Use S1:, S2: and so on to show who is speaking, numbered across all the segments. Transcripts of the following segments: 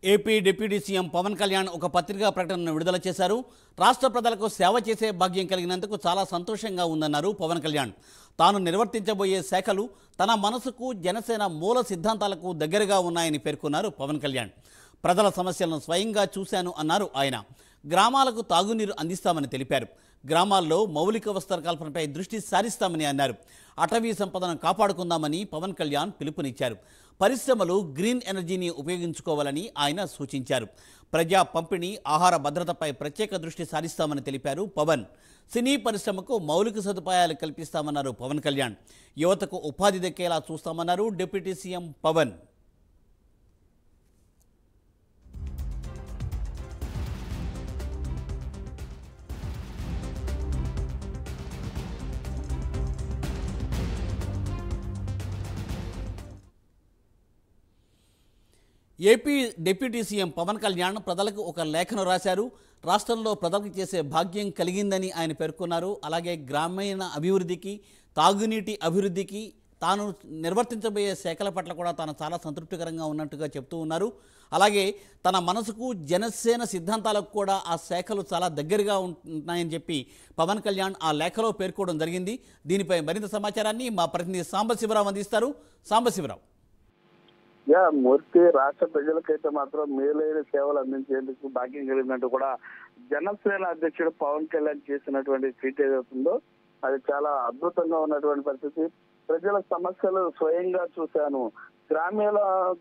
S1: AP deputy CM Pawan Kalyan ఒక పత్రికా ప్రకటనను విడుదల చేశారు. రాష్ట్ర ప్రజలకు సేవ చేసే భాగ్యం కలిగినందుకు చాలా సంతోషంగా ఉందన్నారు పవన్ కళ్యాణ్. తాను నిర్వర్తించబోయే శాఖలు తన మనసుకు, జనసేన మూల సిద్ధాంతాలకు దగ్గరగా ఉన్నాయని పేర్కొన్నారు పవన్ కళ్యాణ్. ప్రజల సమస్యలను స్వయంగా చూశాను అన్నారు ఆయన. గ్రామాలకు తాగునీరు అందిస్తామని తెలిపారు. గ్రామాల్లో మౌలిక వసతుల కల్పనపై దృష్టి సారిస్తామని అన్నారు. అటవీ సంపదను కాపాడుకుందామని పవన్ కళ్యాణ్ పిలుపునిచ్చారు. పరిశ్రమలు గ్రీన్ ఎనర్జీని ఉపయోగించుకోవాలని ఆయన సూచించారు. ప్రజా పంపిణీ, ఆహార భద్రతపై ప్రత్యేక దృష్టి సారిస్తామని తెలిపారు పవన్. సినీ పరిశ్రమకు మౌలిక సదుపాయాలు కల్పిస్తామన్నారు పవన్ కళ్యాణ్. యువతకు ఉపాధి దక్కేలా చూస్తామన్నారు deputy CM Pawan. AP deputy CM Pawan Kalyan ప్రజలకు ఒక లేఖను రాశారు. రాష్ట్రంలో ప్రజలకు చేసే భాగ్యం కలిగిందని ఆయన పేర్కొన్నారు. అలాగే గ్రామీణ అభివృద్ధికి, తాగునీటి అభివృద్ధికి, తాను నిర్వర్తించబోయే శాఖల పట్ల కూడా తాను చాలా సంతృప్తికరంగా ఉన్నట్టుగా చెప్తూ ఉన్నారు. అలాగే తన మనసుకు, జనసేన సిద్ధాంతాలకు కూడా ఆ శాఖలు చాలా దగ్గరగా ఉంటున్నాయని చెప్పి పవన్ కళ్యాణ్ ఆ లేఖలో పేర్కోవడం జరిగింది. దీనిపై మరింత సమాచారాన్ని మా ప్రతినిధి సాంబశివరావు అందిస్తారు. సాంబశివరావు.
S2: మూర్తి రాష్ట్ర ప్రజలకైతే మాత్రం మేలైన సేవలు అందించేందుకు భాగ్యం కలిగినట్టు కూడా జనసేన అధ్యక్షుడు పవన్ కళ్యాణ్ చేసినటువంటి ట్వీట్ ఏదవుతుందో అది చాలా అద్భుతంగా ఉన్నటువంటి పరిస్థితి. ప్రజల సమస్యలు స్వయంగా చూశాను.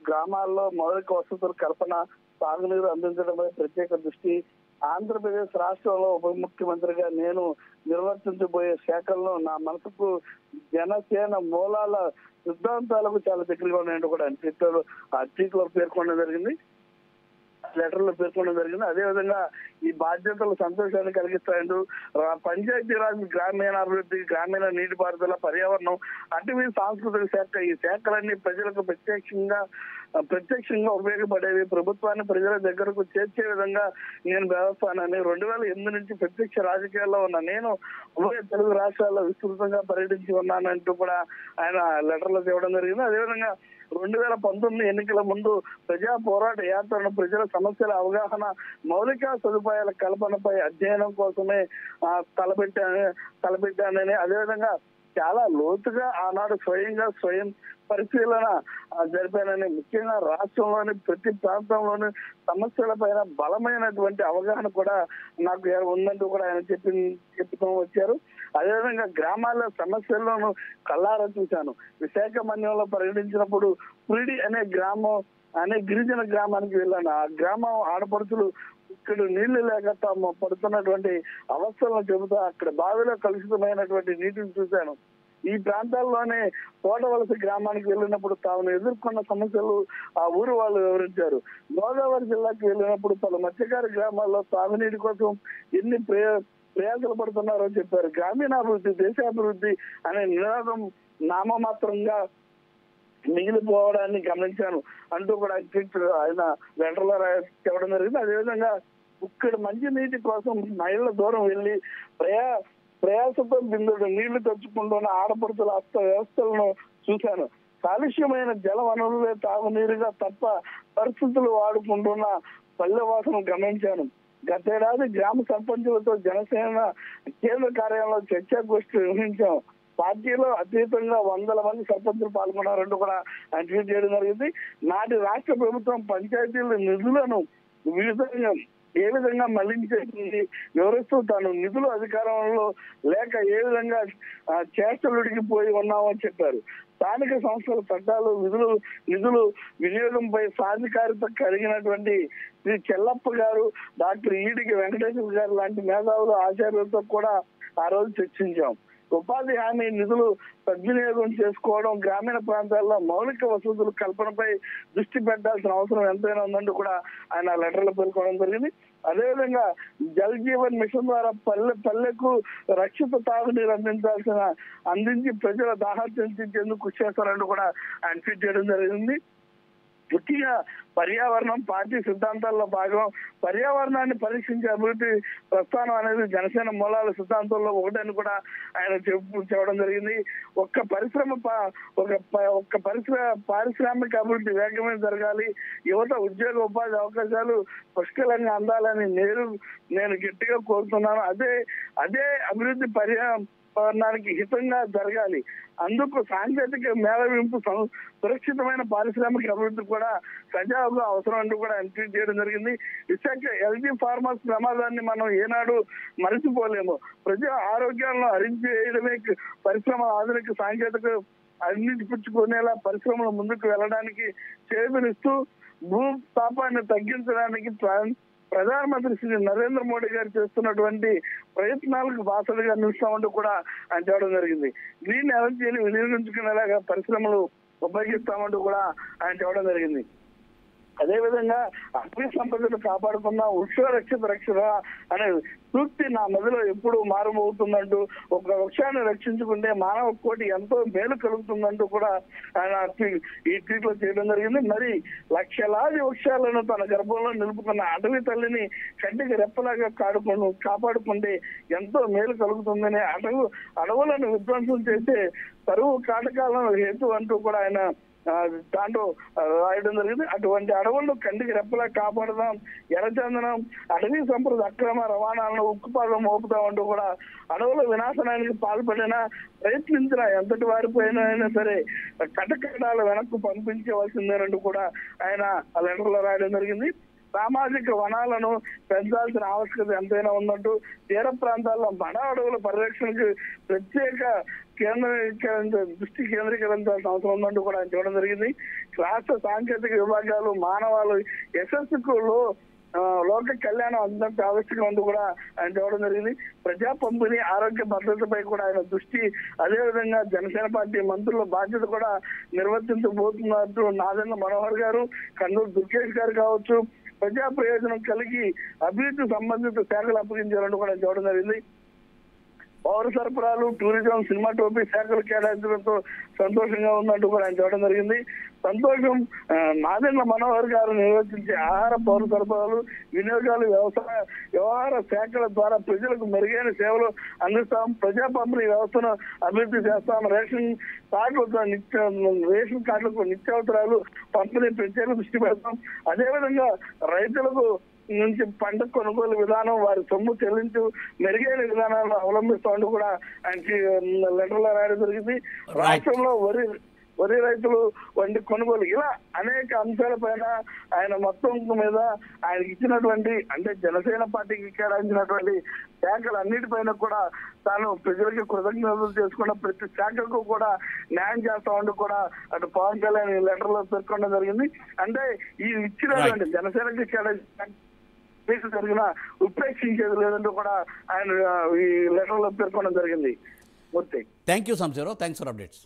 S2: గ్రామాల్లో మౌలిక వసతుల కల్పన, తాగునీరు అందించడంపై ప్రత్యేక దృష్టి. ఆంధ్రప్రదేశ్ రాష్ట్రంలో ఉప ముఖ్యమంత్రిగా నేను నిర్వర్తించబోయే శాఖల్లో నా మనసుకు, జనసేన మూలాల సిద్ధాంతాలకు చాలా దగ్గరగా ఉన్నాయంటూ కూడా ట్వీట్ లో పేర్కొనడం జరిగింది, లెటర్ లో పేర్కొనడం జరిగింది. అదేవిధంగా ఈ బాధ్యతలు సంతోషాన్ని కలిగిస్తాయంటూ పంచాయతీరాజ్, గ్రామీణాభివృద్ధి, గ్రామీణ నీటిపారుదల, పర్యావరణం, అటవీ, సాంస్కృతిక శాఖ, ఈ శాఖలన్నీ ప్రజలకు ప్రత్యక్షంగా ఉపయోగపడేవి. ప్రభుత్వాన్ని ప్రజల దగ్గరకు చేర్చే విధంగా నేను వ్యవస్థానని 2008 నుంచి ప్రత్యక్ష రాజకీయాల్లో ఉన్న నేను ఉభయ తెలుగు రాష్ట్రాల్లో విస్తృతంగా పర్యటించి ఉన్నానంటూ కూడా ఆయన లెటర్ లో చెప్పడం జరిగింది. అదేవిధంగా 2019 ఎన్నికల ముందు ప్రజా పోరాట యాత్రను ప్రజల సమస్యల అవగాహన, మౌలిక సదుపాయాల కల్పనపై అధ్యయనం కోసమే తలపెట్టానని, అదేవిధంగా చాలా లోతుగా ఆనాడు స్వయం పరిశీలన జరిపానని, ముఖ్యంగా రాష్ట్రంలోని ప్రతి ప్రాంతంలోని సమస్యలపైన బలమైనటువంటి అవగాహన కూడా నాకు ఉందంటూ కూడా ఆయన చెప్పుతూ వచ్చారు. అదేవిధంగా గ్రామాల సమస్యలను కళ్ళారా చూశాను. విశాఖ మన్యంలో పర్యటించినప్పుడు పురిడి అనే గిరిజన గ్రామానికి వెళ్ళాను. ఆ గ్రామం ఆడపడుచులు ఇక్కడ నీళ్లు లేక తాము పడుతున్నటువంటి అవస్థలను చెబుతా అక్కడ బావిలో కలుషితమైనటువంటి నీటిని చూశాను. ఈ ప్రాంతాల్లోనే తోటవలస గ్రామానికి వెళ్ళినప్పుడు తాము ఎదుర్కొన్న సమస్యలు ఆ ఊరు వాళ్ళు వివరించారు. గోదావరి జిల్లాకి వెళ్ళినప్పుడు పలు మత్స్యకార గ్రామాల్లో తాగునీటి కోసం ఎన్ని ప్రయాసలు పడుతున్నారో చెప్పారు. గ్రామీణాభివృద్ధి, దేశాభివృద్ధి అనే నినాదం నామమాత్రంగా మిగిలిపోవడాన్ని గమనించాను అంటూ కూడా ఆయన లెటర్ లో చెప్పడం జరిగింది. అదేవిధంగా ఇక్కడ మంచి నీటి కోసం మైళ్ళ దూరం వెళ్లి ప్రయాసతో బిందుడు నీళ్లు తెచ్చుకుంటున్న ఆడపడుతుల వ్యవస్థలను చూశాను. కాలుష్యమైన జల వనరులే తాగునీరుగా తప్ప పరిస్థితులు వాడుకుంటున్న పల్లెవాసను గమనించాను. గతేడాది గ్రామ సర్పంచులతో జనసేన కేంద్ర కార్యాలయంలో చర్చాగోష్ఠి నిర్వహించాం. పార్టీలో అతీతంగా 100 మంది సర్పంచులు పాల్గొన్నారంటూ కూడా ఆయన ట్వీట్ చేయడం జరిగింది. నాటి రాష్ట్ర ప్రభుత్వం పంచాయతీల నిధులను ఏ విధంగా మళ్లించేసింది వివరిస్తూ తాను నిధులు అధికారంలో లేక ఏ విధంగా చేష్టలుడికిపోయి ఉన్నామని చెప్పారు. స్థానిక సంస్థల చట్టాలు, నిధులు వినియోగంపై సాధికారిత కలిగినటువంటి శ్రీ చెల్లప్ప గారు, డాక్టర్ ఈడికి వెంకటేశ్వర గారు లాంటి మేధావులు, ఆచార్యులతో కూడా ఆ రోజు చర్చించాం. ఉపాధి హామీ నిధులు సద్వినియోగం చేసుకోవడం, గ్రామీణ ప్రాంతాల్లో మౌలిక వసతుల కల్పనపై దృష్టి పెట్టాల్సిన అవసరం ఎంతైనా ఉందంటూ కూడా ఆయన లెటర్లో పేర్కొనడం జరిగింది. అదేవిధంగా జల్ జీవన్ మిషన్ ద్వారా పల్లెకు రక్షిత తాగునీరు అందించి ప్రజల దాహార్తించేందుకు కృషి చేస్తారంటూ కూడా ఆయన ట్వీట్ చేయడం జరిగింది. ముఖ్యంగా పర్యావరణం పార్టీ సిద్ధాంతాల్లో భాగం. పర్యావరణాన్ని పరీక్షించే అభివృద్ధి ప్రస్థానం అనేది జనసేన మూలాల సిద్ధాంతంలో ఒకటని కూడా ఆయన చెప్పడం జరిగింది. ఒక్క పారిశ్రామిక అభివృద్ధి వేగమే జరగాలి, యువత ఉద్యోగ ఉపాధి అవకాశాలు పుష్కలంగా అందాలని నేను గట్టిగా కోరుతున్నాను. అదే అభివృద్ధి పర్యావరణానికి హితంగా జరగాలి. అందుకు సాంకేతిక మేళవింపు సురక్షితమైన పారిశ్రామిక అభివృద్ధి కూడా సజావుగా అవసరం అంటూ కూడా ట్వీట్ చేయడం జరిగింది. విశాఖ ఎల్జీ ఫార్మర్స్ ప్రమాదాన్ని మనం ఏనాడు మరచిపోలేము. ప్రజా ఆరోగ్యాలను హరించేయడమే పరిశ్రమ ఆధునిక సాంకేతిక అన్నిటి పుచ్చుకునేలా పరిశ్రమలు ముందుకు వెళ్ళడానికి చేతునిస్తూ భూతాపాన్ని తగ్గించడానికి ప్రధానమంత్రి శ్రీ నరేంద్ర మోడీ గారు చేస్తున్నటువంటి ప్రయత్నాలకు బాసలుగా నిలుస్తామంటూ కూడా ఆయన చెప్పడం జరిగింది. గ్రీన్ ఎనర్జీని వినియోగించుకునేలాగా పరిశ్రమలు ఉపయోగిస్తామంటూ కూడా ఆయన చెప్పడం జరిగింది. అదేవిధంగా అటవీ సంపదను కాపాడుకున్న వృక్షరక్షిత రక్షణ అనే సూక్తి నా మదిలో ఎప్పుడు మారుమవుతుందంటూ, ఒక వృక్షాన్ని రక్షించుకుంటే మానవ కోటి ఎంతో మేలు కలుగుతుందంటూ కూడా ఆయన ఈ ట్వీట్ లో చేయడం జరిగింది. మరి లక్షలాది వృక్షాలను తన గర్భంలో నిలుపుకున్న అటవీ తల్లిని కంటికి రెప్పలాగా కాపాడుకుంటే ఎంతో మేలు కలుగుతుందని, అడవులను విధ్వంసం చేసే కరువు కాటకాలను హేతు అంటూ కూడా ఆయన దాంట్లో రాయడం జరిగింది. అటువంటి అడవులను కంటికి రెప్పలా కాపాడదాం, ఎర్రచందనం అటవీ సంపద అక్రమ రవాణాలను ఉక్కుపాదం మోపుతామంటూ కూడా అడవుల వినాశనానికి పాల్పడినా ప్రయత్నించిన ఎంతటి వారిపైన సరే కటకటాలు వెనక్కు పంపించవలసిందేనంటూ కూడా ఆయన ఆ లెటర్లో రాయడం జరిగింది. సామాజిక వనాలను పెంచాల్సిన ఆవశ్యకత ఎంతైనా ఉందంటూ తీర ప్రాంతాల్లో వన అడవుల పరిరక్షణకు ప్రత్యేక దృష్టి కేంద్రీకరించాల్సిన అవసరం ఉందంటూ కూడా ఆయన చెప్పడం జరిగింది. రాష్ట్ర సాంకేతిక విభాగాలు మానవాళి యశస్సుకు లోక కళ్యాణం అందంత ఆవశ్యకం అంటూ కూడా ఆయన చెప్పడం జరిగింది. ప్రజా పంపిణీ ఆరోగ్య భద్రతపై కూడా ఆయన దృష్టి, అదేవిధంగా జనసేన పార్టీ మంత్రుల బాధ్యత కూడా నిర్వర్తించబోతున్నట్టు నాదెండ్ల మనోహర్ గారు, కన్నూరు దుర్గేష్ గారు కావచ్చు ప్రజా ప్రయోజనం కలిగి అభివృద్ధి సంబంధిత శాఖలు అప్పగించారంటూ కూడా చెప్పడం జరిగింది. పౌర సరఫరాలు, టూరిజం, సినిమాటోపీ శాఖలు కేటాయించడంతో సంతోషంగా ఉందంటూ కూడా ఆయన చెప్పడం జరిగింది. సంతోషం. నాదెండ్ల మనోహర్ గారు నిర్వహించే ఆహార, పౌర సరఫరాలు, వినియోగాలు, వ్యవహార శాఖల ద్వారా ప్రజలకు మెరుగైన సేవలు అందిస్తాం. ప్రజా పంపిణీ వ్యవస్థను అభివృద్ధి చేస్తాం. రేషన్ కార్డులకు నిత్యావసరాలు పంపిణీ ప్రత్యేక దృష్టి పెడతాం. అదేవిధంగా రైతులకు నుంచి పంట కొనుగోలు విధానం, వారి సొమ్ము చెల్లించు మెరుగైన విధానాలను అవలంబిస్తామంటూ కూడా ఆయన లెటర్లో రాయడం జరిగింది. రాష్ట్రంలో వరి రైతులు వంటి కొనుగోలు, ఇలా అనేక అంశాలపైన ఆయన మొత్తం మీద ఆయనకి ఇచ్చినటువంటి, అంటే జనసేన పార్టీకి కేటాయించినటువంటి శాఖలు అన్నిటిపైన కూడా తాను ప్రజలకి కృతజ్ఞతలు చేసుకున్న ప్రతి శాఖకు కూడా న్యాయం చేస్తామంటూ కూడా అటు పవన్ కళ్యాణ్ ఈ లెటర్ లో పేర్కొనడం జరిగింది. అంటే ఈ ఇచ్చినటువంటి జనసేనకి కేటాయించిన జరిగిన ఉపేక్షించేది లేదంటూ కూడా ఆయన ఈ లెటర్ లో పేర్కొనడం జరిగింది. Murthy,
S1: thank you Samsirao, thanks for updates.